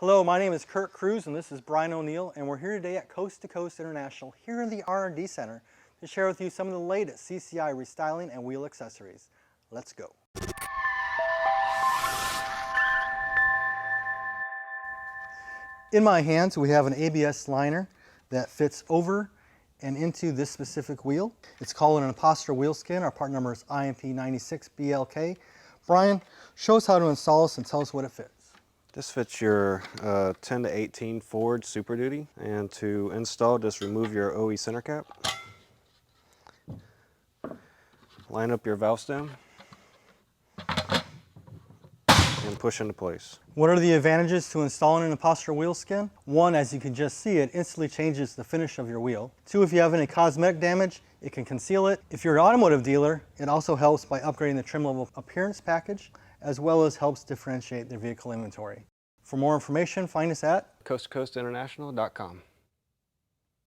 Hello, my name is Kurt Cruz and this is Brian O'Neill, and we're here today at Coast to Coast International here in the R&D Center to share with you some of the latest CCI restyling and wheel accessories. Let's go. In my hands we have an ABS liner that fits over and into this specific wheel. It's called an Impostor wheel skin. Our part number is IMP96BLK. Brian, show us how to install this and tell us what it fits. This fits your 10 to 18 Ford Super Duty, and to install, just remove your OE center cap, line up your valve stem, and push into place. What are the advantages to installing an Impostor wheel skin? One, as you can just see, it instantly changes the finish of your wheel. Two, if you have any cosmetic damage, it can conceal it. If you're an automotive dealer, it also helps by upgrading the trim level appearance package, as well as helps differentiate their vehicle inventory. For more information, find us at coasttocoastinternational.com.